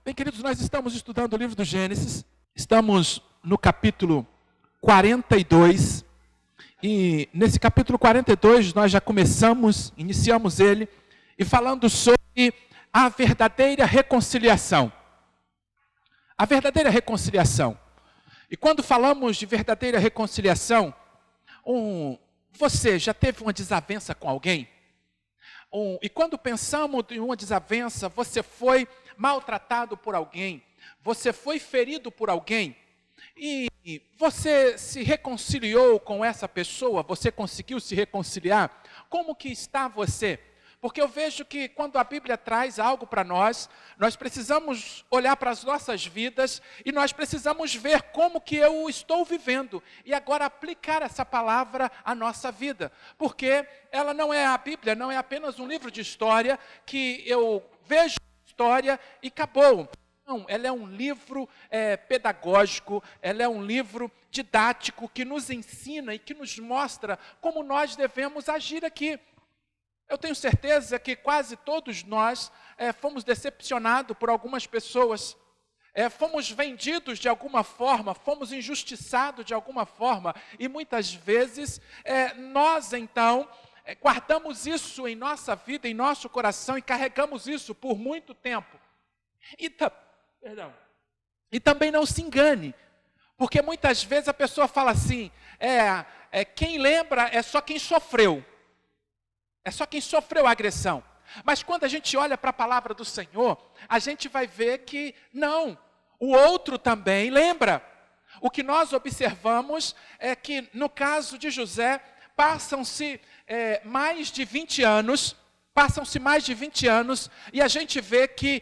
Bem, queridos, nós estamos estudando o livro do Gênesis, estamos no capítulo 42, e nesse capítulo 42 nós já iniciamos ele, e falando sobre a verdadeira reconciliação. A verdadeira reconciliação. E quando falamos de verdadeira reconciliação, você já teve uma desavença com alguém? E quando pensamos em uma desavença, você foi maltratado por alguém, você foi ferido por alguém, e você se reconciliou com essa pessoa, você conseguiu se reconciliar? Como que está você? Porque eu vejo que quando a Bíblia traz algo para nós precisamos olhar para as nossas vidas e nós precisamos ver como que eu estou vivendo e agora aplicar essa palavra à nossa vida. Porque ela não é a Bíblia, não é apenas um livro de história que eu vejo a história e acabou. Não, ela é um livro pedagógico, ela é um livro didático que nos ensina e que nos mostra como nós devemos agir aqui. Eu tenho certeza que quase todos nós fomos decepcionados por algumas pessoas, fomos vendidos de alguma forma, fomos injustiçados de alguma forma, e muitas vezes nós então guardamos isso em nossa vida, em nosso coração, e carregamos isso por muito tempo. E também não se engane, porque muitas vezes a pessoa fala assim, quem lembra é só quem sofreu. É só quem sofreu a agressão. Mas quando a gente olha para a palavra do Senhor, a gente vai ver que não, o outro também lembra. O que nós observamos é que no caso de José, passam-se mais de 20 anos, e a gente vê que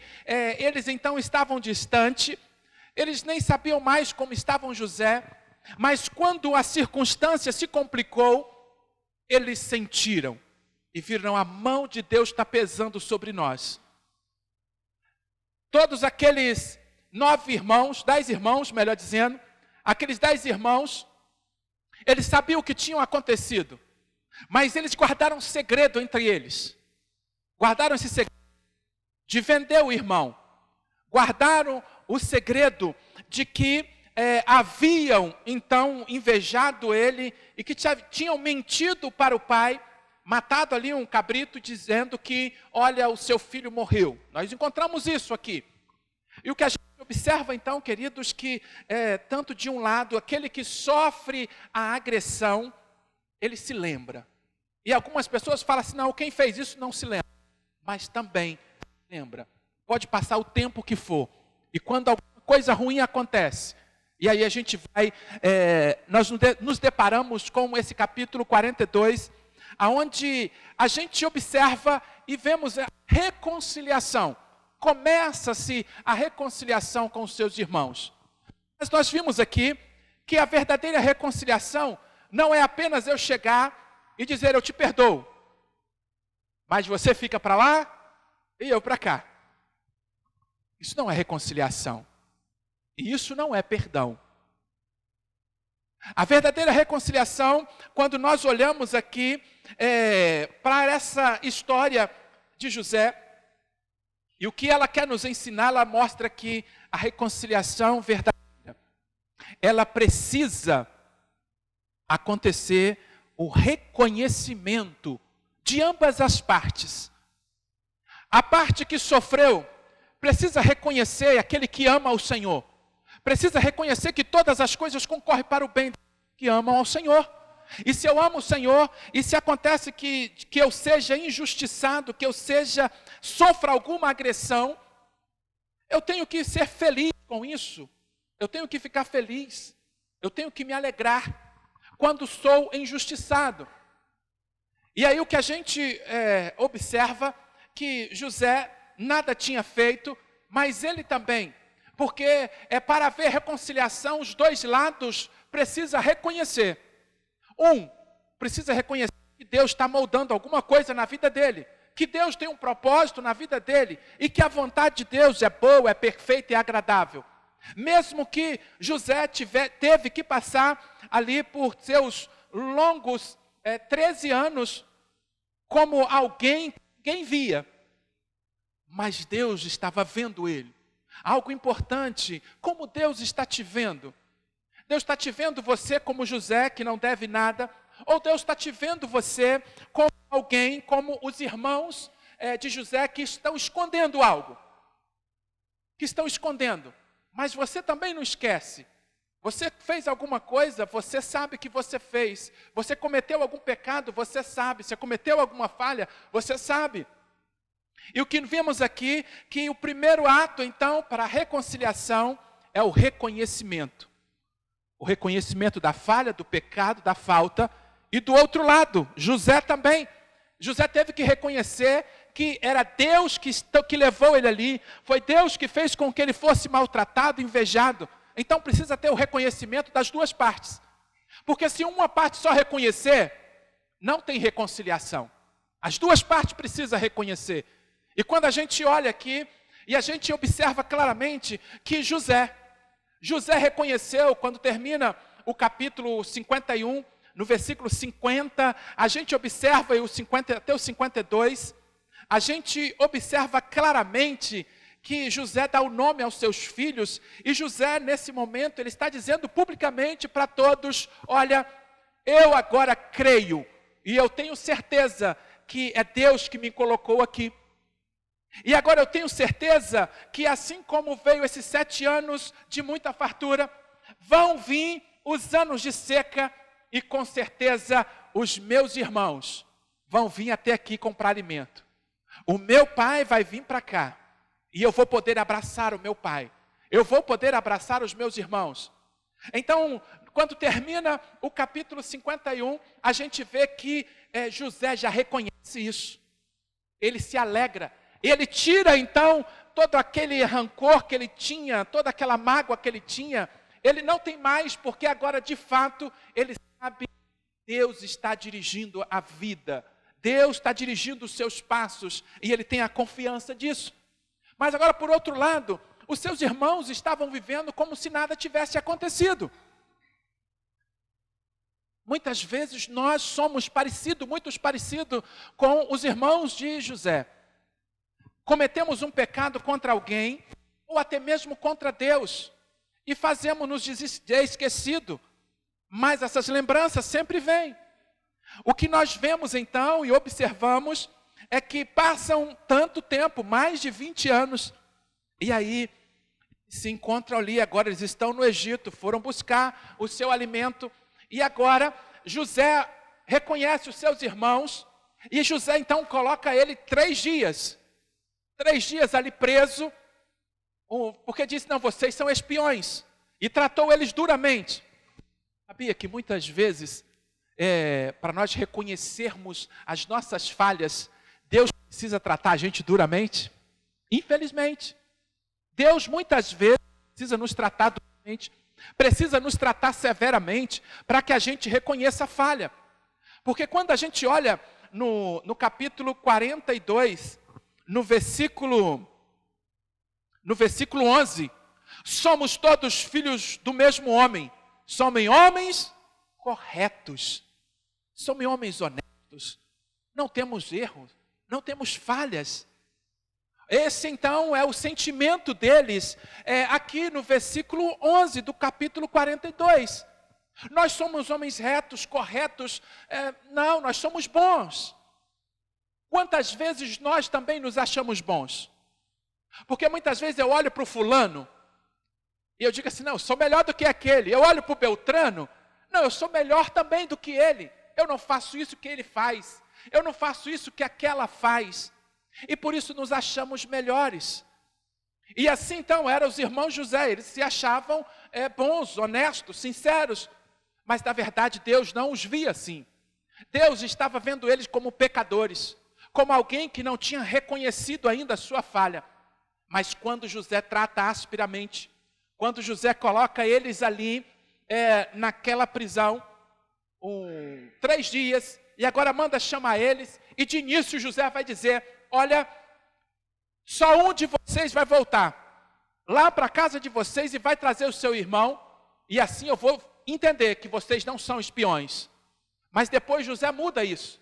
eles então estavam distantes, eles nem sabiam mais como estavam José, mas quando a circunstância se complicou, eles sentiram. E viram a mão de Deus está pesando sobre nós. Todos aqueles 10 irmãos, melhor dizendo, aqueles 10 irmãos, eles sabiam o que tinha acontecido, mas eles guardaram um segredo entre eles. Guardaram esse segredo de vender o irmão. Guardaram o segredo de que haviam então invejado ele e que tinham mentido para o pai, matado ali um cabrito dizendo que, olha, o seu filho morreu. Nós encontramos isso aqui. E o que a gente observa então, queridos, que tanto de um lado, aquele que sofre a agressão, ele se lembra. E algumas pessoas falam assim, não, quem fez isso não se lembra. Mas também lembra. Pode passar o tempo que for. E quando alguma coisa ruim acontece, e aí a gente vai, nós nos deparamos com esse capítulo 42, onde a gente observa e vemos a reconciliação. Começa-se a reconciliação com os seus irmãos. Mas nós vimos aqui que a verdadeira reconciliação não é apenas eu chegar e dizer eu te perdoo, mas você fica para lá e eu para cá. Isso não é reconciliação. E isso não é perdão. A verdadeira reconciliação, quando nós olhamos aqui para essa história de José, e o que ela quer nos ensinar, ela mostra que a reconciliação verdadeira, ela precisa acontecer o reconhecimento de ambas as partes. A parte que sofreu precisa reconhecer aquele que ama o Senhor. Precisa reconhecer que todas as coisas concorrem para o bem que amam ao Senhor. E se eu amo o Senhor, e se acontece que eu seja injustiçado, que eu sofra alguma agressão, eu tenho que ser feliz com isso. Eu tenho que ficar feliz. Eu tenho que me alegrar quando sou injustiçado. E aí o que a gente observa, que José nada tinha feito, mas ele também, porque para haver reconciliação, os dois lados precisam reconhecer. Precisa reconhecer que Deus está moldando alguma coisa na vida dele, que Deus tem um propósito na vida dele, e que a vontade de Deus é boa, é perfeita e agradável. Mesmo que José teve que passar ali por seus longos 13 anos, como alguém que ninguém via, mas Deus estava vendo ele. Algo importante, como Deus está te vendo? Deus está te vendo você como José, que não deve nada, ou Deus está te vendo você como alguém, como os irmãos de José, que estão escondendo algo? Que estão escondendo. Mas você também não esquece. Você fez alguma coisa, você sabe que você fez. Você cometeu algum pecado, você sabe. Você cometeu alguma falha, você sabe. E o que vemos aqui, que o primeiro ato, então, para a reconciliação, é o reconhecimento. O reconhecimento da falha, do pecado, da falta. E do outro lado, José também. José teve que reconhecer que era Deus que levou ele ali. Foi Deus que fez com que ele fosse maltratado, invejado. Então precisa ter o reconhecimento das duas partes. Porque se uma parte só reconhecer, não tem reconciliação. As duas partes precisam reconhecer. E quando a gente olha aqui, e a gente observa claramente que José reconheceu, quando termina o capítulo 51, no versículo 50, a gente observa até o 52, a gente observa claramente que José dá o nome aos seus filhos, e José, nesse momento, ele está dizendo publicamente para todos, olha, eu agora creio, e eu tenho certeza que é Deus que me colocou aqui. E agora eu tenho certeza que assim como veio esses 7 anos de muita fartura, vão vir os anos de seca, e com certeza os meus irmãos vão vir até aqui comprar alimento. O meu pai vai vir para cá. E eu vou poder abraçar o meu pai. Eu vou poder abraçar os meus irmãos. Então, quando termina o capítulo 51, a gente vê que José já reconhece isso. Ele se alegra. Ele tira, então, todo aquele rancor que ele tinha, toda aquela mágoa que ele tinha. Ele não tem mais, porque agora, de fato, ele sabe que Deus está dirigindo a vida. Deus está dirigindo os seus passos. E ele tem a confiança disso. Mas agora, por outro lado, os seus irmãos estavam vivendo como se nada tivesse acontecido. Muitas vezes nós somos muito parecidos com os irmãos de José. Cometemos um pecado contra alguém, ou até mesmo contra Deus, e fazemos-nos esquecido, mas essas lembranças sempre vêm. O que nós vemos então e observamos é que passam tanto tempo, mais de 20 anos, e aí se encontram ali, agora eles estão no Egito, foram buscar o seu alimento, e agora José reconhece os seus irmãos, e José então coloca ele 3 dias ali preso, porque disse, não, vocês são espiões, e tratou eles duramente. Sabia que muitas vezes, para nós reconhecermos as nossas falhas, Deus precisa tratar a gente duramente? Infelizmente. Deus muitas vezes precisa nos tratar duramente, precisa nos tratar severamente, para que a gente reconheça a falha. Porque quando a gente olha no capítulo 42, no versículo 11, somos todos filhos do mesmo homem, somos homens corretos, somos homens honestos, não temos erros, não temos falhas. Esse então é o sentimento deles, aqui no versículo 11 do capítulo 42. Nós somos homens retos, corretos, não, nós somos bons. Quantas vezes nós também nos achamos bons? Porque muitas vezes eu olho para o fulano, e eu digo assim, não, eu sou melhor do que aquele. Eu olho para o Beltrano, não, eu sou melhor também do que ele. Eu não faço isso que ele faz. Eu não faço isso que aquela faz. E por isso nos achamos melhores. E assim então eram os irmãos José. Eles se achavam bons, honestos, sinceros. Mas na verdade Deus não os via assim. Deus estava vendo eles como pecadores. Como alguém que não tinha reconhecido ainda a sua falha. Mas quando José trata asperamente, quando José coloca eles ali naquela prisão, 3 dias, e agora manda chamar eles, e de início José vai dizer, olha, só um de vocês vai voltar lá para a casa de vocês e vai trazer o seu irmão, e assim eu vou entender que vocês não são espiões. Mas depois José muda isso.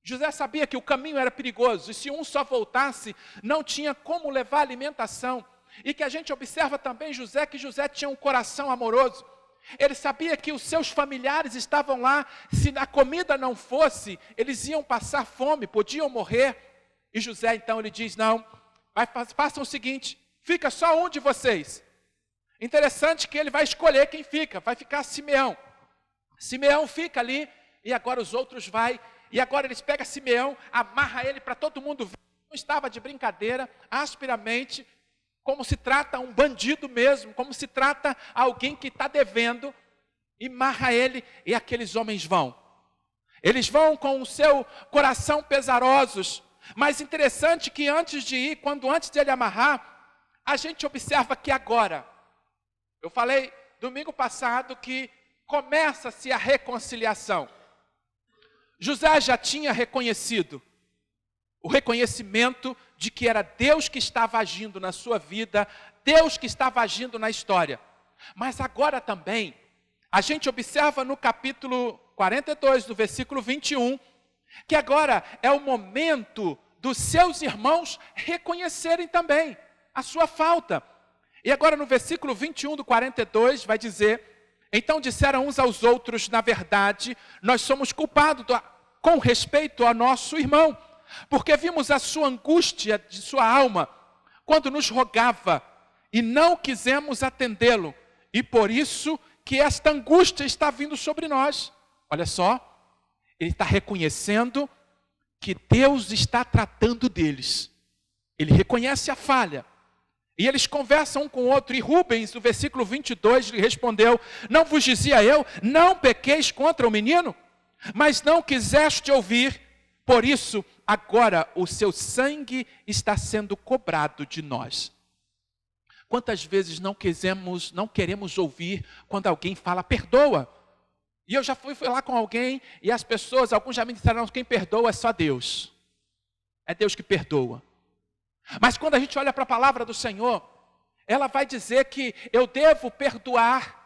José sabia que o caminho era perigoso, e se um só voltasse, não tinha como levar alimentação. e que a gente observa também José, que José tinha um coração amoroso. Ele sabia que os seus familiares estavam lá, se a comida não fosse, eles iam passar fome, podiam morrer. E José então ele diz, não, façam o seguinte, fica só um de vocês. Interessante que ele vai escolher quem fica, vai ficar Simeão. Simeão fica ali, e agora os outros vai, e agora eles pegam Simeão, amarra ele para todo mundo ver. Não estava de brincadeira, asperamente, como se trata um bandido mesmo, como se trata alguém que está devendo, e amarra ele, e aqueles homens vão. Eles vão com o seu coração pesarosos, mas interessante que antes de ir, antes de ele amarrar, a gente observa que agora, eu falei domingo passado que começa-se a reconciliação. José já tinha reconhecido o reconhecimento de que era Deus que estava agindo na sua vida, Deus que estava agindo na história. Mas agora também, a gente observa no capítulo 42, do versículo 21, que agora é o momento dos seus irmãos reconhecerem também a sua falta. E agora no versículo 21 do 42 vai dizer, então disseram uns aos outros, na verdade, nós somos culpados com respeito ao nosso irmão, porque vimos a sua angústia de sua alma, quando nos rogava, e não quisemos atendê-lo, e por isso que esta angústia está vindo sobre nós. Olha só, ele está reconhecendo que Deus está tratando deles. Ele reconhece a falha. E eles conversam um com o outro, e Rubens, no versículo 22, lhe respondeu, não vos dizia eu, não pequeis contra o menino? Mas não quiseste ouvir, por isso agora o seu sangue está sendo cobrado de nós. Quantas vezes não queremos ouvir quando alguém fala, perdoa? E eu já fui lá com alguém, e as pessoas, alguns já me disseram, quem perdoa é só Deus. É Deus que perdoa. Mas quando a gente olha para a palavra do Senhor, ela vai dizer que eu devo perdoar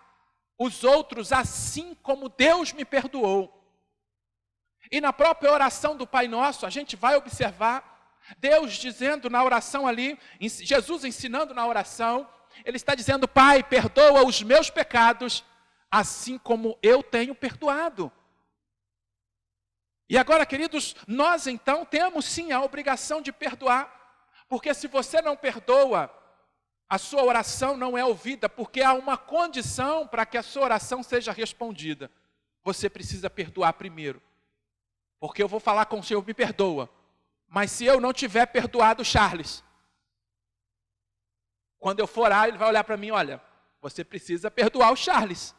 os outros assim como Deus me perdoou. E na própria oração do Pai Nosso, a gente vai observar Deus dizendo na oração ali, Jesus ensinando na oração, Ele está dizendo, Pai, perdoa os meus pecados, assim como eu tenho perdoado. E agora, queridos, nós então temos sim a obrigação de perdoar, porque se você não perdoa, a sua oração não é ouvida, porque há uma condição para que a sua oração seja respondida. Você precisa perdoar primeiro. Porque eu vou falar com o Senhor, me perdoa. Mas se eu não tiver perdoado Charles, quando eu for orar, ele vai olhar para mim, olha, você precisa perdoar o Charles.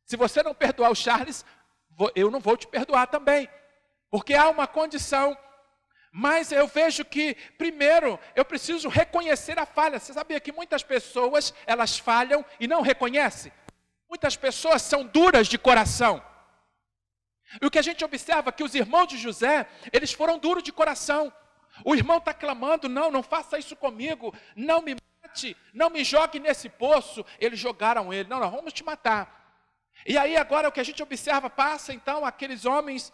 Se você não perdoar o Charles, eu não vou te perdoar também. Porque há uma condição. Mas eu vejo que, primeiro, eu preciso reconhecer a falha. Você sabia que muitas pessoas, elas falham e não reconhecem? Muitas pessoas são duras de coração. E o que a gente observa é que os irmãos de José, eles foram duros de coração. O irmão está clamando, não faça isso comigo, não me mate, não me jogue nesse poço. Eles jogaram ele, não, vamos te matar. E aí agora o que a gente observa, passa então aqueles homens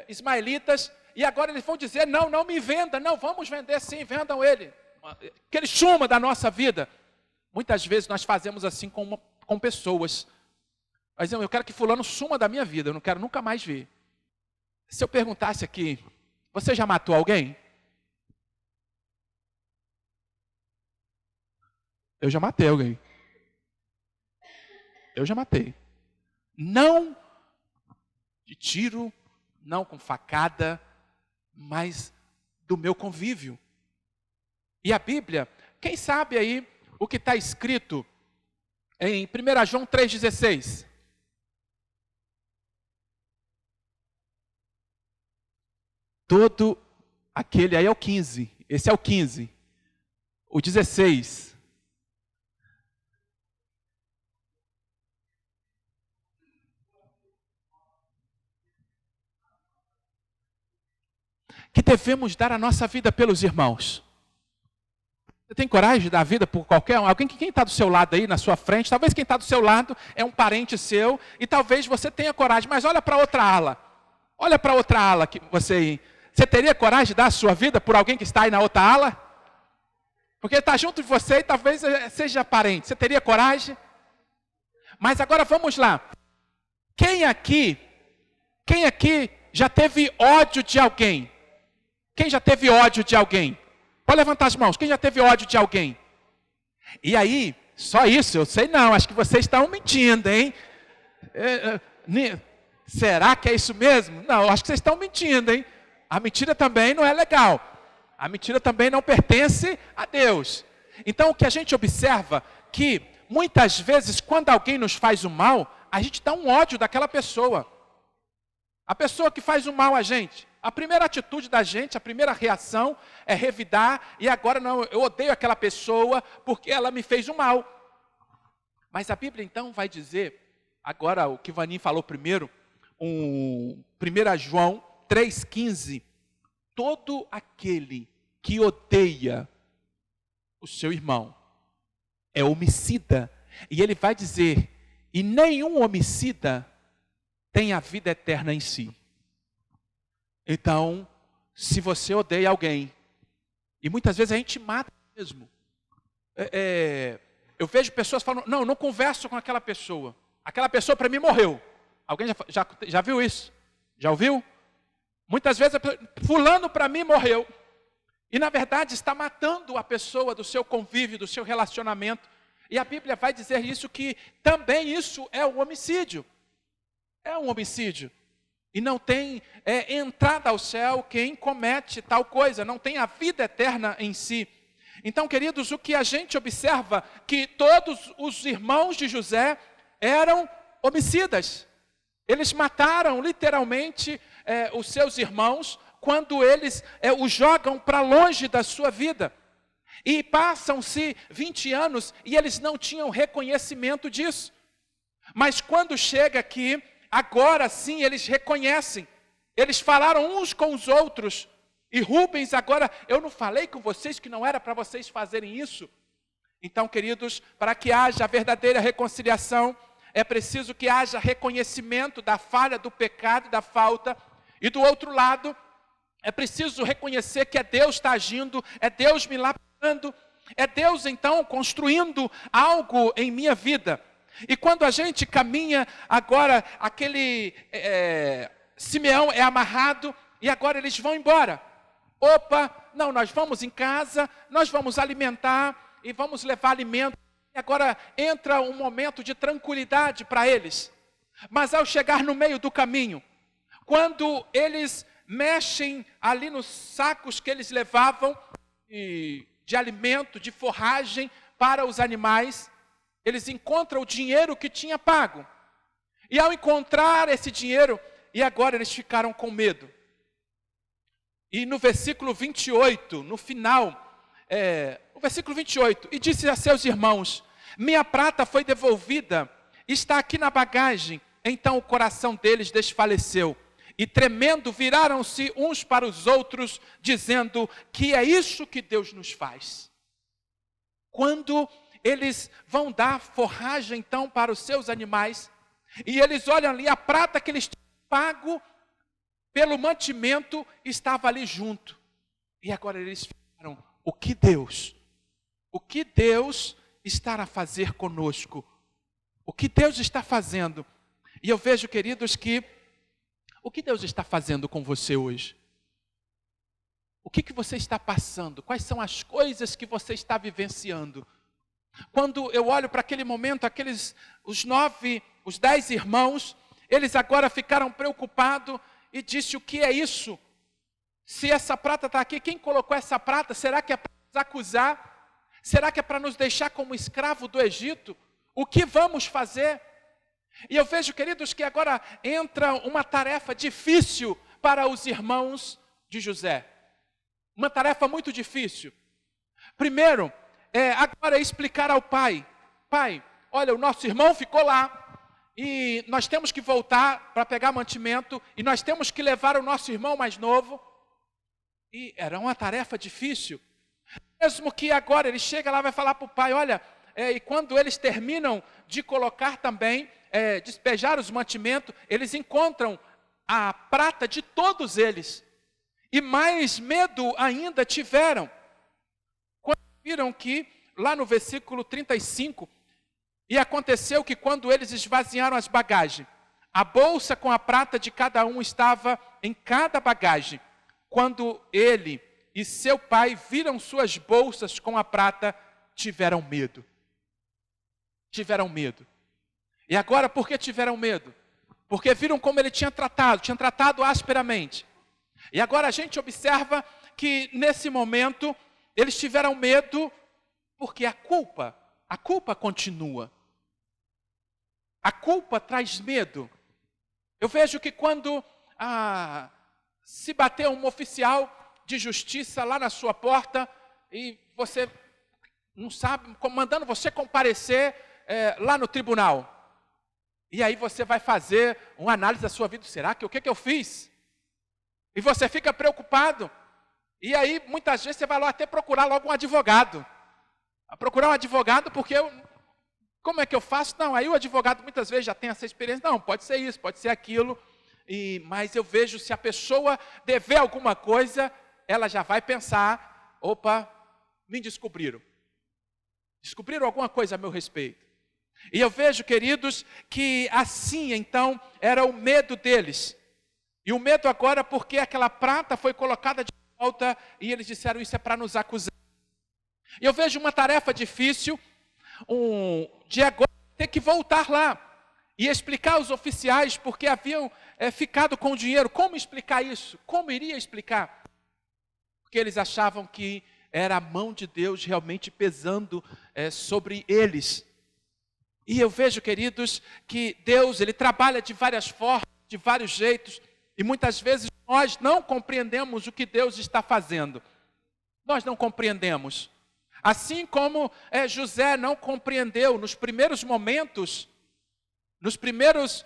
ismaelitas, e agora eles vão dizer, não me venda, não, vamos vender sim, vendam ele. Que ele suma da nossa vida. Muitas vezes nós fazemos assim com pessoas. Mas eu quero que fulano suma da minha vida, eu não quero nunca mais ver. Se eu perguntasse aqui, você já matou alguém? Eu já matei alguém. Eu já matei. Não de tiro, não com facada, mas do meu convívio. E a Bíblia, quem sabe aí o que está escrito em 1 João 3,16? Todo aquele, aí é o 15, esse é o 15. O 16. Que devemos dar a nossa vida pelos irmãos. Você tem coragem de dar a vida por qualquer um? Alguém, quem está do seu lado aí, na sua frente, talvez quem está do seu lado é um parente seu, e talvez você tenha coragem, mas olha para outra ala. Olha para outra ala que você teria coragem de dar a sua vida por alguém que está aí na outra ala? Porque está junto de você e talvez seja parente. Você teria coragem? Mas agora vamos lá. Quem aqui já teve ódio de alguém? Quem já teve ódio de alguém? Pode levantar as mãos. Quem já teve ódio de alguém? E aí, só isso? Eu sei não, acho que vocês estão mentindo, hein? Será que é isso mesmo? Não, acho que vocês estão mentindo, hein? A mentira também não é legal. A mentira também não pertence a Deus. Então, o que a gente observa que muitas vezes, quando alguém nos faz o mal, a gente dá um ódio daquela pessoa. A pessoa que faz o mal a gente, a primeira atitude da gente, a primeira reação é revidar, e agora não, eu odeio aquela pessoa porque ela me fez o mal. Mas a Bíblia então vai dizer, agora o que o Vaninho falou primeiro, 1 João 3,15, todo aquele que odeia o seu irmão é homicida. E ele vai dizer, e nenhum homicida tem a vida eterna em si. Então, se você odeia alguém, e muitas vezes a gente mata mesmo. Eu vejo pessoas falando, não converso com aquela pessoa. Aquela pessoa para mim morreu. Alguém já viu isso? Já ouviu? Muitas vezes, fulano para mim morreu. E na verdade está matando a pessoa do seu convívio, do seu relacionamento. E a Bíblia vai dizer isso, que também isso é um homicídio. É um homicídio. E não tem entrada ao céu quem comete tal coisa, não tem a vida eterna em si. Então, queridos, o que a gente observa, que todos os irmãos de José eram homicidas. Eles mataram literalmente os seus irmãos quando eles os jogam para longe da sua vida. E passam-se 20 anos e eles não tinham reconhecimento disso. Mas quando chega aqui, agora sim eles reconhecem. Eles falaram uns com os outros. E Rubens, agora, eu não falei com vocês que não era para vocês fazerem isso? Então, queridos, para que haja a verdadeira reconciliação, é preciso que haja reconhecimento da falha, do pecado e da falta. E do outro lado, é preciso reconhecer que é Deus está agindo, é Deus me lapidando, é Deus então construindo algo em minha vida. E quando a gente caminha, agora aquele Simeão é amarrado e agora eles vão embora. Opa, não, nós vamos em casa, nós vamos alimentar e vamos levar alimento. E agora entra um momento de tranquilidade para eles. Mas ao chegar no meio do caminho, quando eles mexem ali nos sacos que eles levavam de alimento, de forragem para os animais, eles encontram o dinheiro que tinha pago. E ao encontrar esse dinheiro, e agora eles ficaram com medo. E no versículo 28, no final, o versículo 28, e disse a seus irmãos, minha prata foi devolvida, está aqui na bagagem. Então o coração deles desfaleceu. E tremendo, viraram-se uns para os outros, dizendo, que é isso que Deus nos faz. Quando eles vão dar forragem então para os seus animais, e eles olham ali, a prata que eles tinham pago pelo mantimento estava ali junto. E agora eles ficaram, o que Deus está a fazer conosco? O que Deus está fazendo? E eu vejo, queridos, que o que Deus está fazendo com você hoje? O que você está passando? Quais são as coisas que você está vivenciando? Quando eu olho para aquele momento, os 10 irmãos, eles agora ficaram preocupados e disse, o que é isso? Se essa prata está aqui, quem colocou essa prata? Será que é para nos acusar? Será que é para nos deixar como escravo do Egito? O que vamos fazer? E eu vejo, queridos, que agora entra uma tarefa difícil para os irmãos de José. Uma tarefa muito difícil. Primeiro, agora explicar ao pai. Pai, olha, o nosso irmão ficou lá. E nós temos que voltar para pegar mantimento. E nós temos que levar o nosso irmão mais novo. E era uma tarefa difícil. Mesmo que agora ele chega lá e vai falar para o pai, olha, e quando eles terminam de colocar também, despejar os mantimentos, eles encontram a prata de todos eles. E mais medo ainda tiveram. Quando viram que lá no versículo 35, e aconteceu que quando eles esvaziaram as bagagens, a bolsa com a prata de cada um estava em cada bagagem. Quando ele e seu pai viram suas bolsas com a prata, tiveram medo. Tiveram medo. E agora, por que tiveram medo? Porque viram como ele tinha tratado asperamente. E agora a gente observa que nesse momento eles tiveram medo porque a culpa continua. A culpa traz medo. Eu vejo que quando se bater um oficial de justiça lá na sua porta e você não sabe, mandando você comparecer lá no tribunal. E aí você vai fazer uma análise da sua vida. Será que o que eu fiz? E você fica preocupado. E aí muitas vezes você vai lá até procurar logo um advogado. Procurar um advogado porque como é que eu faço? Não, aí o advogado muitas vezes já tem essa experiência. Não, pode ser isso, pode ser aquilo. Mas eu vejo se a pessoa dever alguma coisa, ela já vai pensar, opa, me descobriram. Descobriram alguma coisa a meu respeito. E eu vejo, queridos, que assim então era o medo deles. E o medo agora porque aquela prata foi colocada de volta e eles disseram isso é para nos acusar. E eu vejo uma tarefa difícil, de agora ter que voltar lá e explicar aos oficiais porque haviam ficado com o dinheiro. Como explicar isso? Como iria explicar? Porque eles achavam que era a mão de Deus realmente pesando sobre eles. E eu vejo, queridos, que Deus, Ele trabalha de várias formas, de vários jeitos, e muitas vezes nós não compreendemos o que Deus está fazendo. Nós não compreendemos. Assim como José não compreendeu nos primeiros momentos, nos primeiros,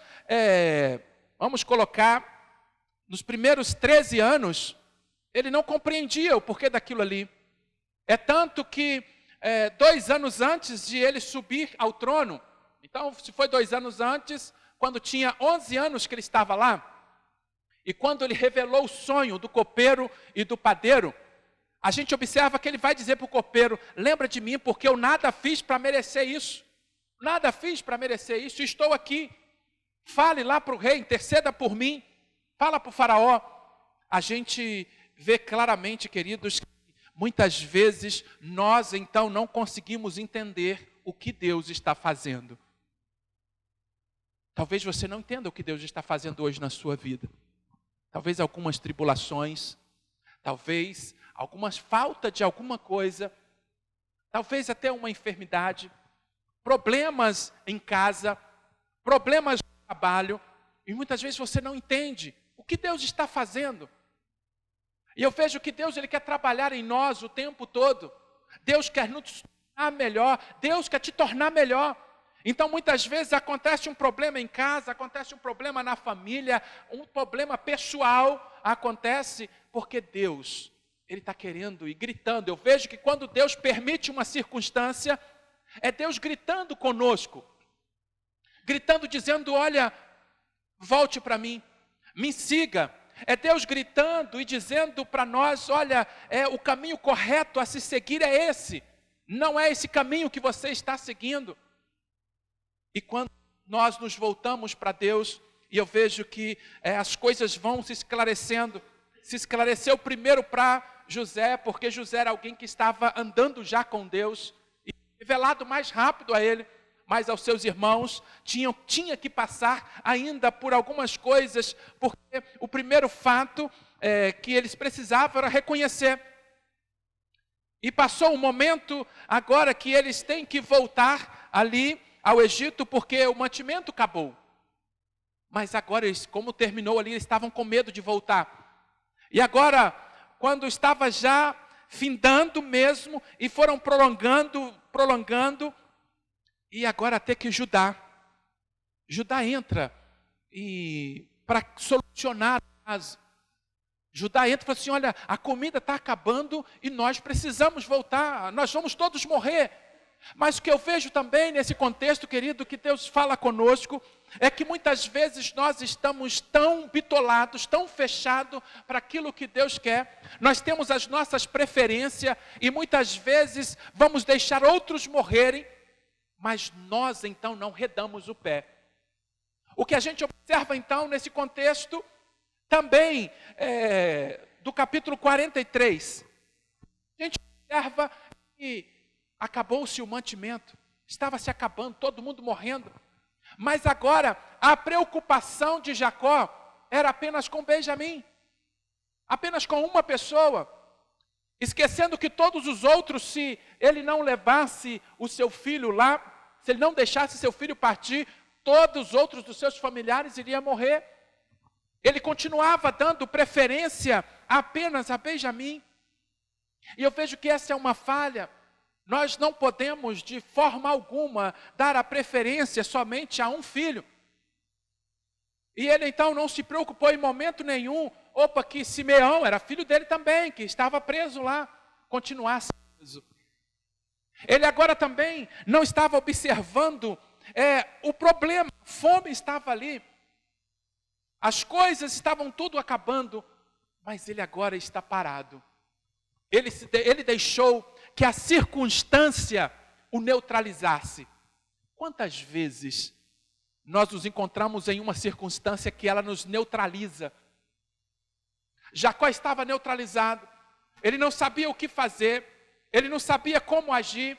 vamos colocar, nos primeiros 13 anos, ele não compreendia o porquê daquilo ali. É tanto que 2 anos antes de ele subir ao trono, então se foi 2 anos antes, quando tinha 11 anos que ele estava lá, e quando ele revelou o sonho do copeiro e do padeiro, a gente observa que ele vai dizer para o copeiro, lembra de mim porque eu nada fiz para merecer isso. Nada fiz para merecer isso, estou aqui. Fale lá para o rei, interceda por mim. Fala para o faraó. A gente vê claramente, queridos, que muitas vezes nós então não conseguimos entender o que Deus está fazendo. Talvez você não entenda o que Deus está fazendo hoje na sua vida. Talvez algumas tribulações, talvez algumas falta de alguma coisa, talvez até uma enfermidade, problemas em casa, problemas no trabalho, e muitas vezes você não entende o que Deus está fazendo. E eu vejo que Deus Ele quer trabalhar em nós o tempo todo. Deus quer nos tornar melhor, Deus quer te tornar melhor. Então muitas vezes acontece um problema em casa, acontece um problema na família, um problema pessoal, acontece porque Deus, Ele está querendo e gritando. Eu vejo que quando Deus permite uma circunstância, é Deus gritando conosco, gritando dizendo, olha, volte para mim, me siga. É Deus gritando e dizendo para nós, olha, o caminho correto a se seguir é esse, não é esse caminho que você está seguindo. E quando nós nos voltamos para Deus, e eu vejo que as coisas vão se esclarecendo, se esclareceu primeiro para José, porque José era alguém que estava andando já com Deus, e revelado mais rápido a ele, mas aos seus irmãos tinha que passar ainda por algumas coisas, porque o primeiro fato que eles precisavam era reconhecer. E passou um momento agora que eles têm que voltar ali ao Egito, porque o mantimento acabou. Mas agora, como terminou ali, eles estavam com medo de voltar. E agora, quando estava já findando mesmo, e foram prolongando, e agora até que Judá entra para solucionar o caso. Judá entra e fala assim, olha, a comida está acabando e nós precisamos voltar, nós vamos todos morrer. Mas o que eu vejo também nesse contexto, querido, que Deus fala conosco, é que muitas vezes nós estamos tão bitolados, tão fechados para aquilo que Deus quer. Nós temos as nossas preferências e muitas vezes vamos deixar outros morrerem, mas nós então não redamos o pé. O que a gente observa então nesse contexto, também do capítulo 43, a gente observa que acabou-se o mantimento, estava se acabando, todo mundo morrendo. Mas agora, a preocupação de Jacó era apenas com Benjamim, apenas com uma pessoa, esquecendo que todos os outros, se ele não levasse o seu filho lá, se ele não deixasse seu filho partir, todos os outros dos seus familiares iriam morrer. Ele continuava dando preferência apenas a Benjamim. E eu vejo que essa é uma falha. Nós não podemos, de forma alguma, dar a preferência somente a um filho. E ele então não se preocupou em momento nenhum, que Simeão era filho dele também, que estava preso lá, continuasse preso. Ele agora também não estava observando o problema, a fome estava ali, as coisas estavam tudo acabando, mas ele agora está parado. Ele deixou que a circunstância o neutralizasse. Quantas vezes nós nos encontramos em uma circunstância que ela nos neutraliza? Jacó estava neutralizado, ele não sabia o que fazer, ele não sabia como agir,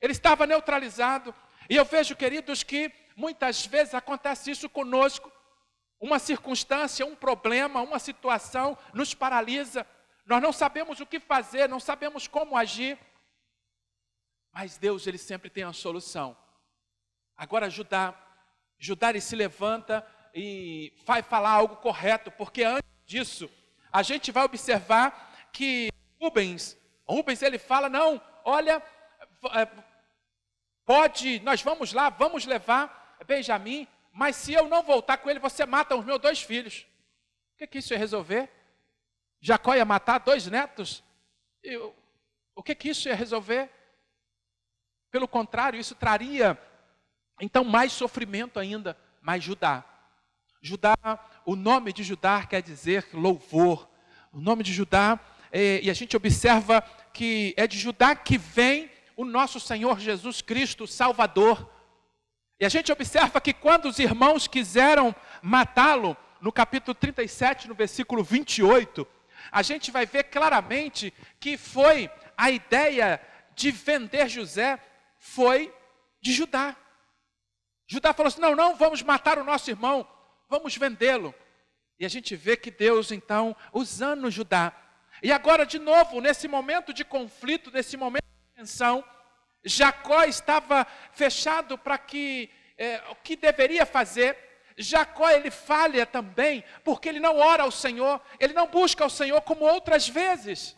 ele estava neutralizado. E eu vejo, queridos, que muitas vezes acontece isso conosco. Uma circunstância, um problema, uma situação nos paralisa. Nós não sabemos o que fazer, não sabemos como agir. Mas Deus, ele sempre tem a solução. Agora Judá ele se levanta e vai falar algo correto, porque antes disso, a gente vai observar que Rubens ele fala, não, olha, nós vamos lá, vamos levar Benjamim, mas se eu não voltar com ele, você mata os meus 2 filhos. O que isso ia resolver? Jacó ia matar 2 netos? O que isso ia resolver? Pelo contrário, isso traria, então, mais sofrimento ainda. Mas Judá, o nome de Judá quer dizer louvor. O nome de Judá, e a gente observa que é de Judá que vem o nosso Senhor Jesus Cristo, Salvador. E a gente observa que quando os irmãos quiseram matá-lo, no capítulo 37, no versículo 28, a gente vai ver claramente que foi a ideia de vender José, foi de Judá. Judá falou assim, não vamos matar o nosso irmão, vamos vendê-lo. E a gente vê que Deus, então, usando Judá. E agora, de novo, nesse momento de conflito, nesse momento de tensão, Jacó estava fechado para o que deveria fazer. Jacó, ele falha também, porque ele não ora ao Senhor, ele não busca ao Senhor como outras vezes.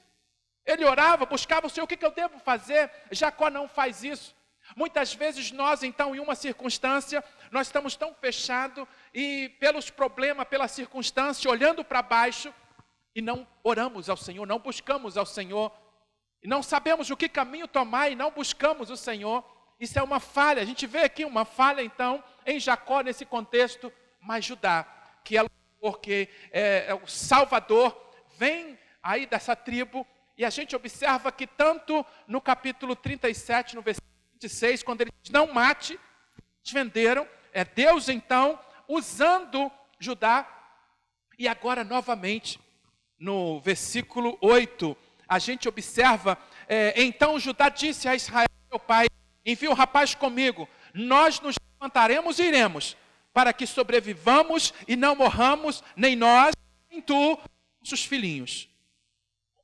Ele orava, buscava o Senhor, o que eu devo fazer? Jacó não faz isso. Muitas vezes nós, então, em uma circunstância, nós estamos tão fechados e pelos problemas, pela circunstância, olhando para baixo e não oramos ao Senhor, não buscamos ao Senhor, e não sabemos o que caminho tomar e não buscamos o Senhor. Isso é uma falha. A gente vê aqui uma falha, então, em Jacó nesse contexto, mas Judá, que é porque o Salvador, vem aí dessa tribo, e a gente observa que tanto no capítulo 37, no versículo 26, quando ele diz, não mate, eles venderam, Deus então, usando Judá, e agora novamente, no versículo 8, a gente observa, então Judá disse a Israel, meu pai, envia o rapaz comigo, nós nos levantaremos e iremos, para que sobrevivamos e não morramos, nem nós, nem tu, nossos filhinhos.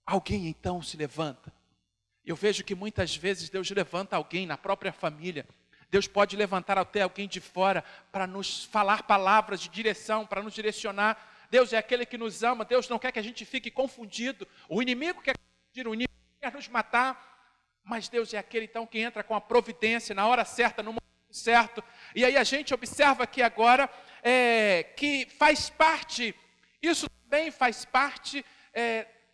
Alguém então se levanta. Eu vejo que muitas vezes Deus levanta alguém na própria família. Deus pode levantar até alguém de fora para nos falar palavras de direção, para nos direcionar. Deus é aquele que nos ama, Deus não quer que a gente fique confundido. O inimigo quer confundir, o inimigo quer nos matar. Mas Deus é aquele então que entra com a providência na hora certa, no momento certo. E aí a gente observa aqui agora que faz parte, isso também faz parte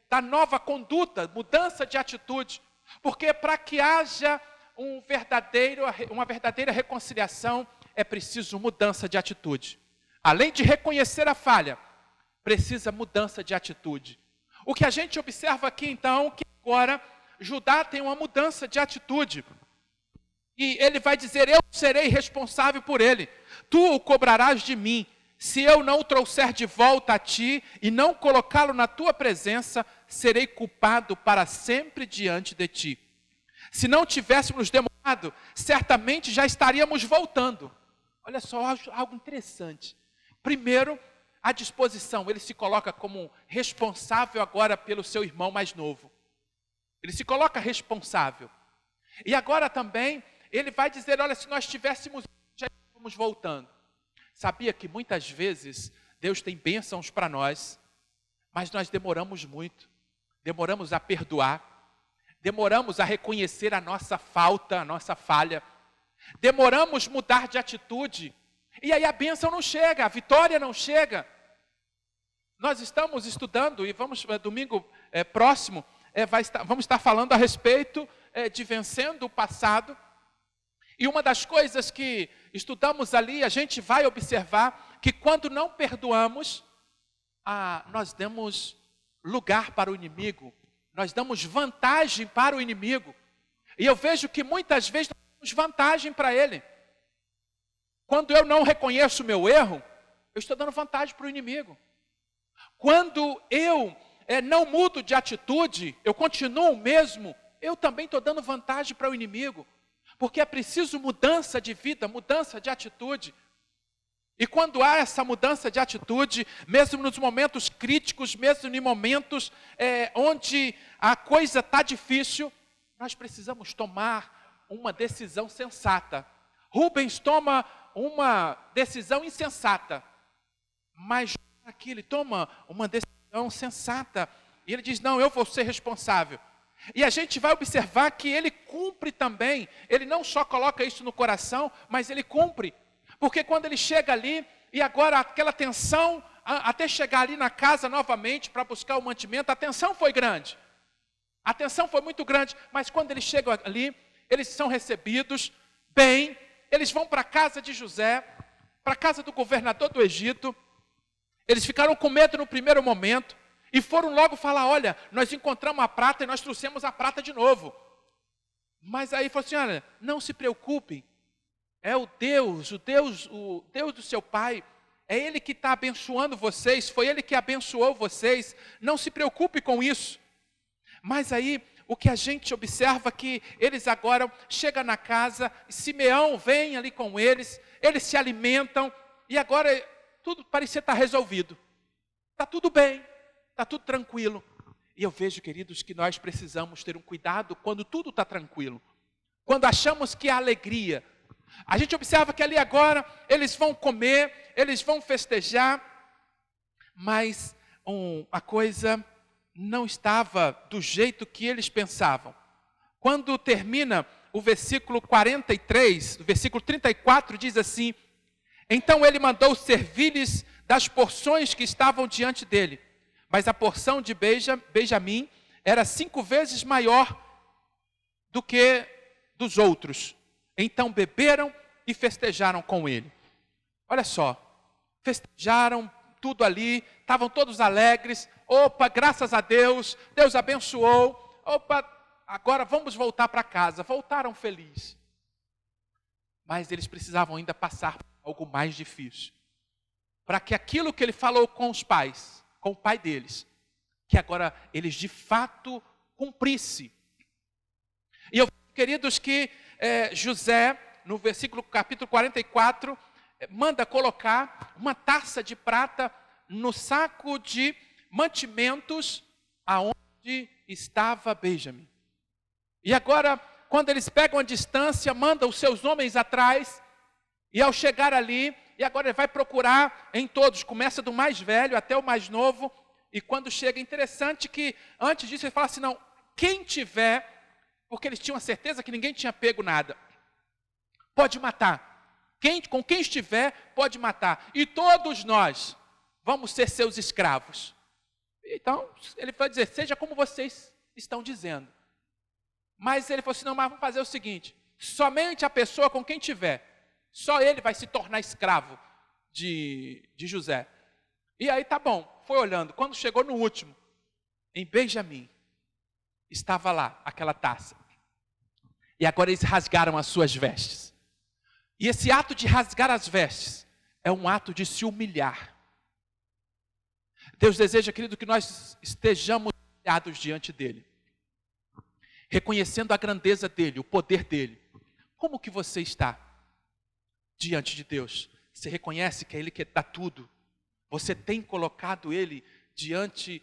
da nova conduta, mudança de atitude. Porque para que haja uma verdadeira reconciliação, é preciso mudança de atitude. Além de reconhecer a falha, precisa mudança de atitude. O que a gente observa aqui então, que agora Judá tem uma mudança de atitude. E ele vai dizer, eu serei responsável por ele. Tu o cobrarás de mim. Se eu não o trouxer de volta a ti e não colocá-lo na tua presença, serei culpado para sempre diante de ti. Se não tivéssemos demorado, certamente já estaríamos voltando. Olha só, algo interessante. Primeiro, a disposição. Ele se coloca como responsável agora pelo seu irmão mais novo. Ele se coloca responsável. E agora também, ele vai dizer, olha, se nós tivéssemos, já estamos voltando. Sabia que muitas vezes Deus tem bênçãos para nós, mas nós demoramos muito. Demoramos a perdoar. Demoramos a reconhecer a nossa falta, a nossa falha. Demoramos mudar de atitude. E aí a bênção não chega, a vitória não chega. Nós estamos estudando e domingo próximo, vamos estar falando a respeito de vencendo o passado. E uma das coisas que estudamos ali, a gente vai observar que quando não perdoamos, nós damos lugar para o inimigo, nós damos vantagem para o inimigo. E eu vejo que muitas vezes nós damos vantagem para ele. Quando eu não reconheço o meu erro, eu estou dando vantagem para o inimigo. Quando eu não mudo de atitude, eu continuo o mesmo, eu também estou dando vantagem para o inimigo. Porque é preciso mudança de vida, mudança de atitude. E quando há essa mudança de atitude, mesmo nos momentos críticos, mesmo em momentos onde a coisa está difícil, nós precisamos tomar uma decisão sensata. Rubens toma uma decisão insensata, mas aqui ele toma uma decisão sensata. E ele diz, não, eu vou ser responsável. E a gente vai observar que ele cumpre também. Ele não só coloca isso no coração, mas ele cumpre. Porque quando ele chega ali, e agora aquela tensão, até chegar ali na casa novamente para buscar o mantimento, a tensão foi grande. A tensão foi muito grande, mas quando eles chegam ali, eles são recebidos bem. Eles vão para a casa de José, para a casa do governador do Egito. Eles ficaram com medo no primeiro momento. E foram logo falar, olha, nós encontramos a prata e nós trouxemos a prata de novo. Mas aí falou assim, olha, não se preocupem. É o Deus do seu pai. É Ele que está abençoando vocês. Foi Ele que abençoou vocês. Não se preocupe com isso. Mas aí, o que a gente observa que eles agora chegam na casa, Simeão vem ali com eles, eles se alimentam, e agora tudo parecia estar resolvido. Está tudo bem. Está tudo tranquilo. E eu vejo, queridos, que nós precisamos ter um cuidado quando tudo está tranquilo. Quando achamos que há alegria. A gente observa que ali agora eles vão comer, eles vão festejar, mas a coisa não estava do jeito que eles pensavam. Quando termina o versículo 43, o versículo 34 diz assim, então ele mandou servir-lhes das porções que estavam diante dele. Mas a porção de Benjamim era 5 vezes maior do que dos outros. Então beberam e festejaram com ele. Olha só, festejaram tudo ali, estavam todos alegres. Opa, graças a Deus, Deus abençoou. Opa, agora vamos voltar para casa. Voltaram felizes. Mas eles precisavam ainda passar por algo mais difícil. Para que aquilo que ele falou com os pais, com o pai deles, que agora eles de fato cumprissem. E eu, queridos, que José, no capítulo 44, manda colocar uma taça de prata no saco de mantimentos aonde estava Benjamim. E agora, quando eles pegam a distância, manda os seus homens atrás, e ao chegar ali, e agora ele vai procurar em todos, começa do mais velho até o mais novo, e quando chega, interessante que antes disso ele fala assim, não, quem tiver, porque eles tinham a certeza que ninguém tinha pego nada, pode matar, com quem estiver pode matar, e todos nós vamos ser seus escravos. Então ele vai dizer, seja como vocês estão dizendo. Mas ele falou assim, não, mas vamos fazer o seguinte, somente a pessoa com quem tiver, só ele vai se tornar escravo de José. E aí tá bom, foi olhando. Quando chegou no último, em Benjamim, estava lá aquela taça. E agora eles rasgaram as suas vestes. E esse ato de rasgar as vestes é um ato de se humilhar. Deus deseja, querido, que nós estejamos humilhados diante dele, reconhecendo a grandeza dele, o poder dele. Como que você está diante de Deus? Você reconhece que é ele que dá tudo? Você tem colocado ele diante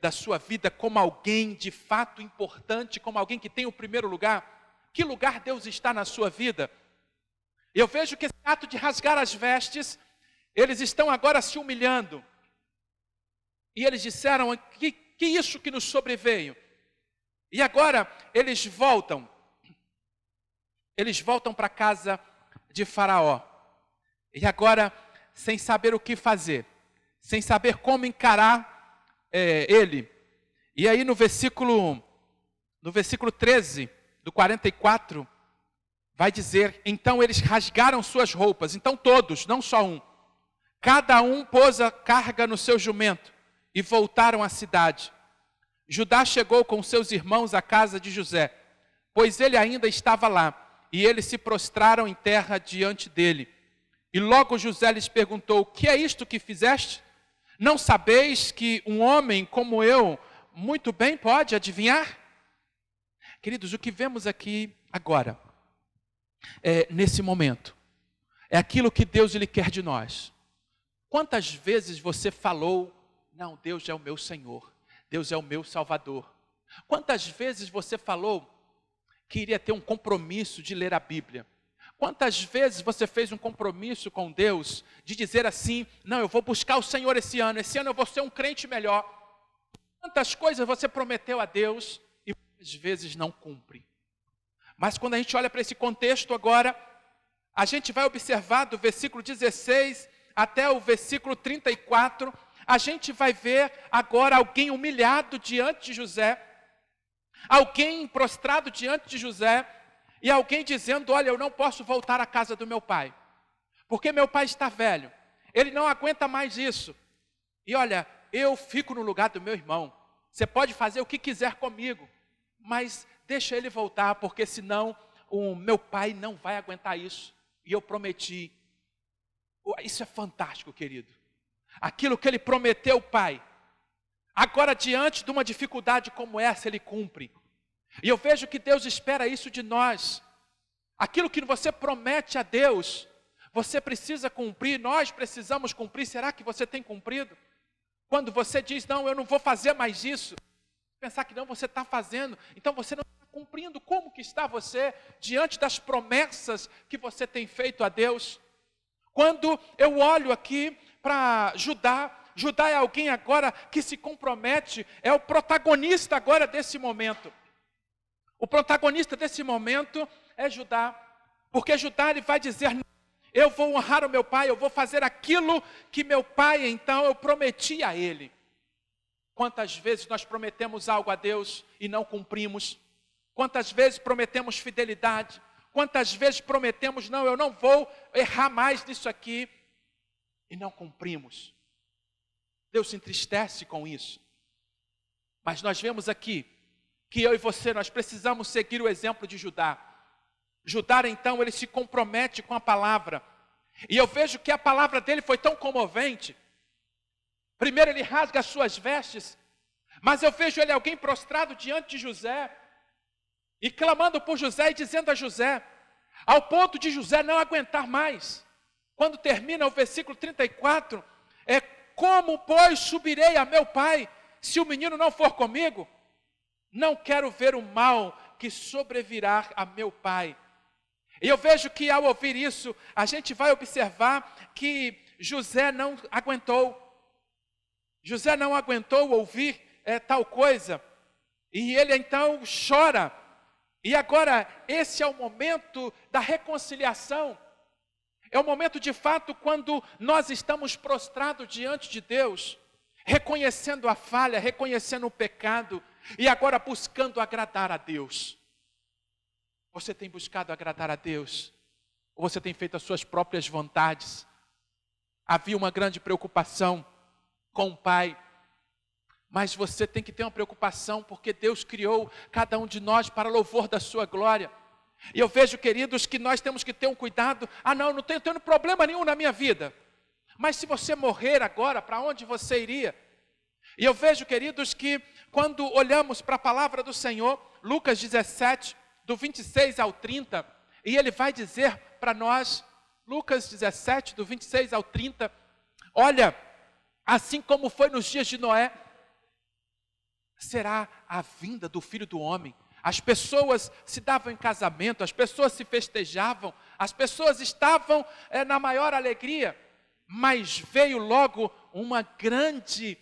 da sua vida como alguém de fato importante, como alguém que tem o primeiro lugar? Que lugar Deus está na sua vida? Eu vejo que esse ato de rasgar as vestes, eles estão agora se humilhando. E eles disseram, que isso que nos sobreveio? E agora eles voltam para a casa de Faraó. E agora, sem saber o que fazer, sem saber como encarar ele. E aí no versículo 13 do 44, vai dizer, então eles rasgaram suas roupas, então todos, não só um. Cada um pôs a carga no seu jumento e voltaram à cidade. Judá chegou com seus irmãos à casa de José, pois ele ainda estava lá, e eles se prostraram em terra diante dele. E logo José lhes perguntou, o que é isto que fizeste? Não sabeis que um homem como eu muito bem pode adivinhar? Queridos, o que vemos aqui agora, nesse momento, é aquilo que Deus ele quer de nós. Quantas vezes você falou, não, Deus é o meu Senhor, Deus é o meu Salvador. Quantas vezes você falou que iria ter um compromisso de ler a Bíblia? Quantas vezes você fez um compromisso com Deus de dizer assim, não, eu vou buscar o Senhor esse ano eu vou ser um crente melhor. Quantas coisas você prometeu a Deus e muitas vezes não cumpre. Mas quando a gente olha para esse contexto agora, a gente vai observar do versículo 16 até o versículo 34, a gente vai ver agora alguém humilhado diante de José, alguém prostrado diante de José, e alguém dizendo, olha, eu não posso voltar à casa do meu pai, porque meu pai está velho, ele não aguenta mais isso, e olha, eu fico no lugar do meu irmão, você pode fazer o que quiser comigo, mas deixa ele voltar, porque senão o meu pai não vai aguentar isso, e eu prometi. Isso é fantástico, querido. Aquilo que ele prometeu ao pai, agora diante de uma dificuldade como essa, ele cumpre. E eu vejo que Deus espera isso de nós. Aquilo que você promete a Deus, você precisa cumprir, nós precisamos cumprir. Será que você tem cumprido? Quando você diz, não, eu não vou fazer mais isso, pensar que não, você está fazendo, então você não está cumprindo. Como que está você diante das promessas que você tem feito a Deus? Quando eu olho aqui para Judá, Judá é alguém agora que se compromete, é o protagonista agora desse momento. O protagonista desse momento é Judá, porque Judá ele vai dizer, eu vou honrar o meu pai, eu vou fazer aquilo que meu pai, então, eu prometi a ele. Quantas vezes nós prometemos algo a Deus e não cumprimos? Quantas vezes prometemos fidelidade? Quantas vezes prometemos, não, eu não vou errar mais nisso aqui, e não cumprimos? Deus se entristece com isso. Mas nós vemos aqui, que eu e você, nós precisamos seguir o exemplo de Judá. Judá, então, ele se compromete com a palavra. E eu vejo que a palavra dele foi tão comovente. Primeiro ele rasga as suas vestes, mas eu vejo ele alguém prostrado diante de José, e clamando por José e dizendo a José, ao ponto de José não aguentar mais. Quando termina o versículo 34, como, pois, subirei a meu pai, se o menino não for comigo? Não quero ver o mal que sobrevirá a meu pai. E eu vejo que ao ouvir isso, a gente vai observar que José não aguentou. José não aguentou ouvir tal coisa. E ele então chora. E agora, esse é o momento da reconciliação. É o momento de fato quando nós estamos prostrados diante de Deus, reconhecendo a falha, reconhecendo o pecado, e agora buscando agradar a Deus. Você tem buscado agradar a Deus? Ou você tem feito as suas próprias vontades? Havia uma grande preocupação com o pai, mas você tem que ter uma preocupação, porque Deus criou cada um de nós para louvor da sua glória. E eu vejo, queridos, que nós temos que ter um cuidado. Não tenho tendo problema nenhum na minha vida. Mas se você morrer agora, para onde você iria? E eu vejo, queridos, que quando olhamos para a palavra do Senhor, Lucas 17, do 26 ao 30, e ele vai dizer para nós, Lucas 17, do 26 ao 30, olha, assim como foi nos dias de Noé, será a vinda do Filho do Homem. As pessoas se davam em casamento, as pessoas se festejavam, as pessoas estavam na maior alegria, mas veio logo uma grande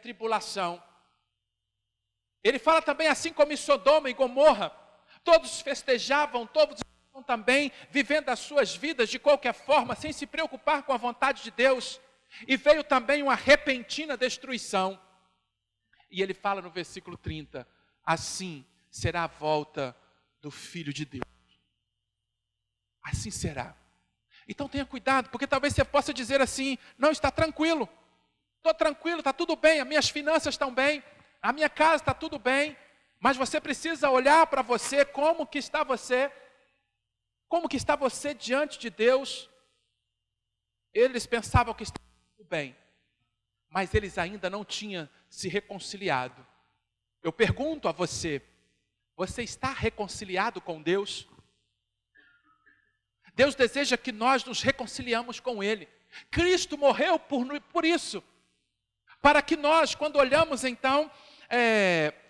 tribulação. Ele fala também, assim como em Sodoma e Gomorra, todos festejavam, todos estavam também vivendo as suas vidas de qualquer forma, sem se preocupar com a vontade de Deus, e veio também uma repentina destruição. E ele fala no versículo 30, assim será a volta do Filho de Deus. Assim será. Então tenha cuidado, porque talvez você possa dizer assim, não, está tranquilo, estou tranquilo, está tudo bem, as minhas finanças estão bem, a minha casa está tudo bem, mas você precisa olhar para você, como que está você diante de Deus. Eles pensavam que estava tudo bem, mas eles ainda não tinham se reconciliado. Eu pergunto a você, você está reconciliado com Deus? Deus deseja que nós nos reconciliamos com Ele. Cristo morreu por isso, para que nós, quando olhamos então,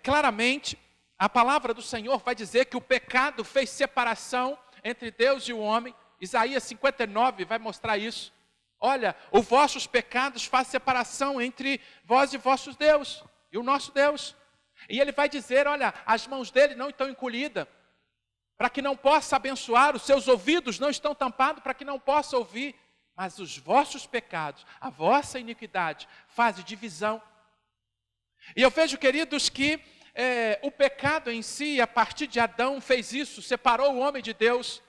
claramente, a palavra do Senhor vai dizer que o pecado fez separação entre Deus e o homem. Isaías 59 vai mostrar isso. Olha, os vossos pecados fazem separação entre vós e vossos Deus, e o nosso Deus. E ele vai dizer, olha, as mãos dele não estão encolhidas, para que não possa abençoar, os seus ouvidos não estão tampados, para que não possa ouvir. Mas os vossos pecados, a vossa iniquidade, fazem divisão. E eu vejo, queridos, que o pecado em si, a partir de Adão, fez isso, separou o homem de Deus.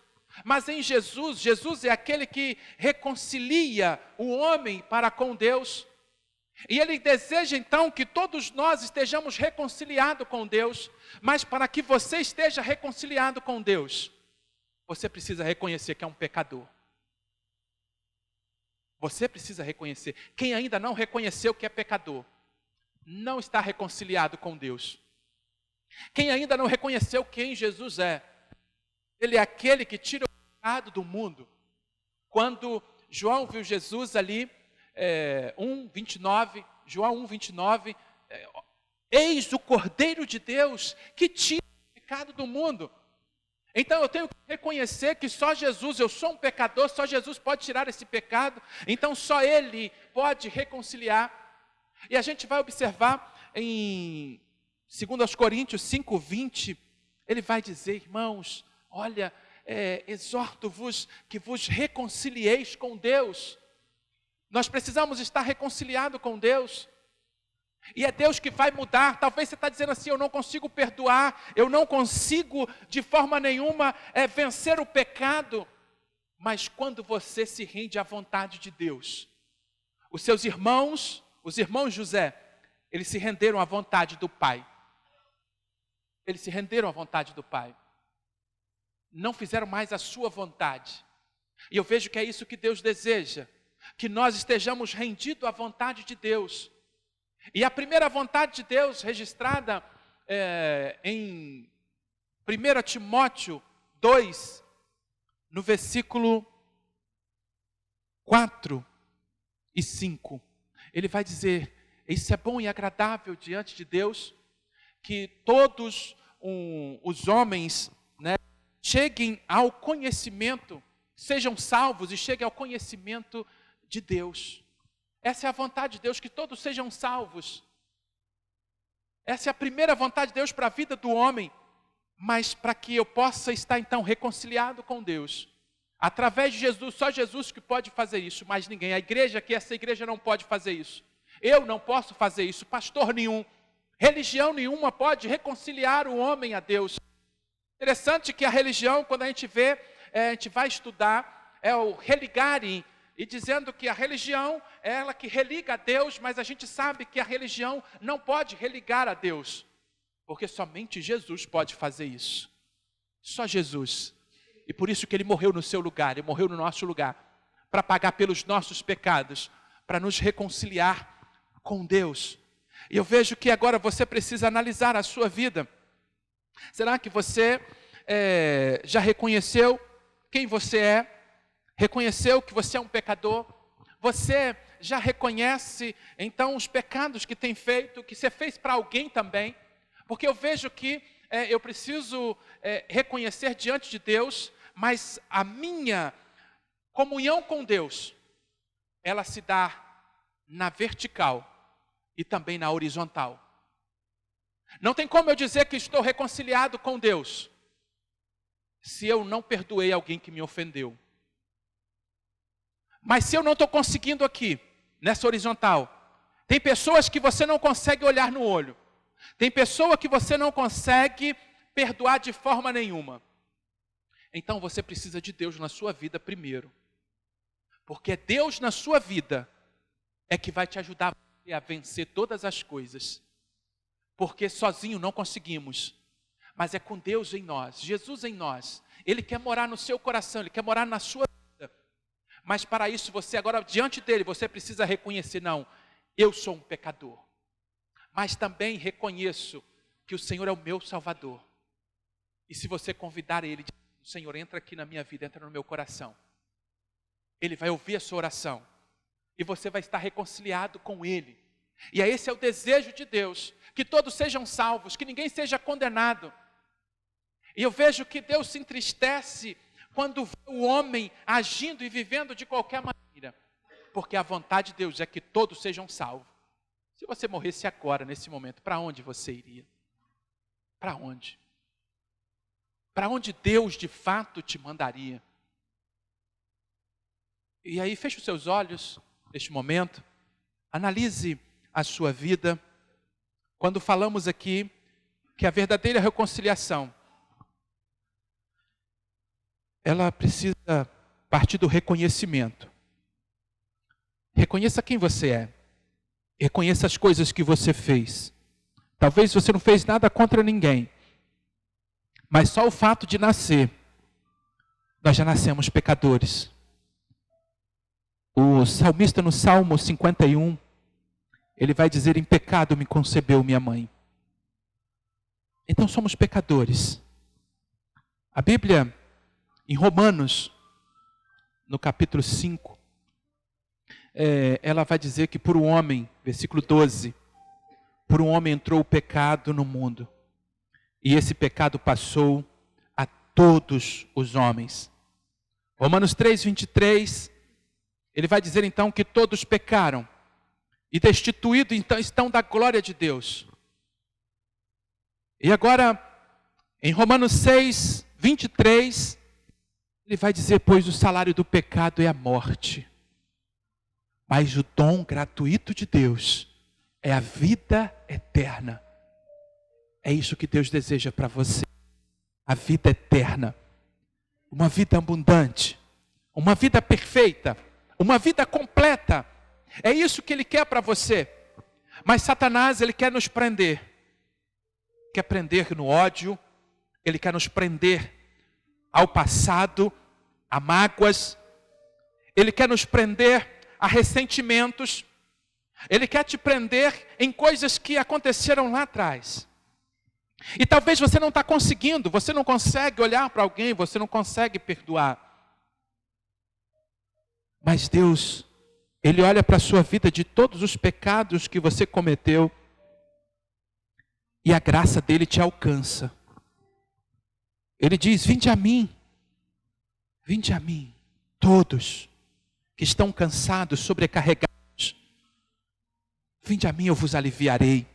Mas em Jesus, Jesus é aquele que reconcilia o homem para com Deus. E Ele deseja então que todos nós estejamos reconciliados com Deus. Mas para que você esteja reconciliado com Deus, você precisa reconhecer que é um pecador. Você precisa reconhecer. Quem ainda não reconheceu que é pecador, não está reconciliado com Deus. Quem ainda não reconheceu quem Jesus é, Ele é aquele que tira o pecado do mundo. Quando João viu Jesus ali, 1:29, João 1:29, eis o Cordeiro de Deus que tira o pecado do mundo. Então eu tenho que reconhecer que só Jesus, eu sou um pecador, só Jesus pode tirar esse pecado, então só Ele pode reconciliar. E a gente vai observar em 2 Coríntios 5:20, ele vai dizer, irmãos, olha, exorto-vos que vos reconcilieis com Deus. Nós precisamos estar reconciliados com Deus. E é Deus que vai mudar. Talvez você está dizendo assim, eu não consigo perdoar, eu não consigo de forma nenhuma vencer o pecado. Mas quando você se rende à vontade de Deus, os seus irmãos, os irmãos José, eles se renderam à vontade do Pai. Eles se renderam à vontade do Pai. Não fizeram mais a sua vontade. E eu vejo que é isso que Deus deseja, que nós estejamos rendidos à vontade de Deus. E a primeira vontade de Deus registrada em 1 Timóteo 2, no versículo 4 e 5, ele vai dizer, isso é bom e agradável diante de Deus, que todos os homens, né, cheguem ao conhecimento, sejam salvos e cheguem ao conhecimento de Deus. Essa é a vontade de Deus, que todos sejam salvos. Essa é a primeira vontade de Deus para a vida do homem. Mas para que eu possa estar então reconciliado com Deus, através de Jesus, só Jesus que pode fazer isso, mais ninguém. A igreja aqui, essa igreja não pode fazer isso. Eu não posso fazer isso, pastor nenhum, religião nenhuma pode reconciliar o homem a Deus. Interessante que a religião, quando a gente vê, a gente vai estudar, é o religarem, e dizendo que a religião é ela que religa a Deus, mas a gente sabe que a religião não pode religar a Deus, porque somente Jesus pode fazer isso. Só Jesus. E por isso que Ele morreu no seu lugar, Ele morreu no nosso lugar, para pagar pelos nossos pecados, para nos reconciliar com Deus. E eu vejo que agora você precisa analisar a sua vida. Será que você já reconheceu quem você é? Reconheceu que você é um pecador? Você já reconhece, então, os pecados que tem feito, que você fez para alguém também? Porque eu vejo que eu preciso reconhecer diante de Deus, mas a minha comunhão com Deus, ela se dá na vertical e também na horizontal. Não tem como eu dizer que estou reconciliado com Deus, se eu não perdoei alguém que me ofendeu. Mas se eu não estou conseguindo aqui, nessa horizontal, tem pessoas que você não consegue olhar no olho. Tem pessoa que você não consegue perdoar de forma nenhuma. Então você precisa de Deus na sua vida primeiro. Porque Deus na sua vida é que vai te ajudar a vencer todas as coisas. Porque sozinho não conseguimos. Mas é com Deus em nós, Jesus em nós. Ele quer morar no seu coração, Ele quer morar na sua vida. Mas para isso você agora, diante dele, você precisa reconhecer, não, eu sou um pecador. Mas também reconheço que o Senhor é o meu Salvador. E se você convidar Ele, Senhor, entra aqui na minha vida, entra no meu coração. Ele vai ouvir a sua oração. E você vai estar reconciliado com Ele. E esse é o desejo de Deus, que todos sejam salvos, que ninguém seja condenado. E eu vejo que Deus se entristece quando vê o homem agindo e vivendo de qualquer maneira. Porque a vontade de Deus é que todos sejam salvos. Se você morresse agora, nesse momento, para onde você iria? Para onde? Para onde Deus de fato te mandaria? E aí, feche os seus olhos neste momento. Analise a sua vida. Quando falamos aqui que a verdadeira reconciliação, ela precisa partir do reconhecimento. Reconheça quem você é. Reconheça as coisas que você fez. Talvez você não fez nada contra ninguém. Mas só o fato de nascer, nós já nascemos pecadores. O salmista no Salmo 51, ele vai dizer, em pecado me concebeu minha mãe. Então somos pecadores. A Bíblia, em Romanos, no capítulo 5, ela vai dizer que por um homem, versículo 12, por um homem entrou o pecado no mundo, e esse pecado passou a todos os homens. Romanos 3, 23, ele vai dizer então que todos pecaram, e destituídos então estão da glória de Deus. E agora, em Romanos 6, 23, ele vai dizer, pois o salário do pecado é a morte, mas o dom gratuito de Deus é a vida eterna. É isso que Deus deseja para você, a vida eterna, uma vida abundante, uma vida perfeita, uma vida completa. É isso que Ele quer para você. Mas Satanás, ele quer nos prender. Quer prender no ódio, ele quer nos prender ao passado, a mágoas, ele quer nos prender a ressentimentos, ele quer te prender em coisas que aconteceram lá atrás. E talvez você não está conseguindo, você não consegue olhar para alguém, você não consegue perdoar. Mas Deus, Ele olha para a sua vida de todos os pecados que você cometeu, e a graça dele te alcança. Ele diz, vinde a mim, todos que estão cansados, sobrecarregados, vinde a mim, eu vos aliviarei.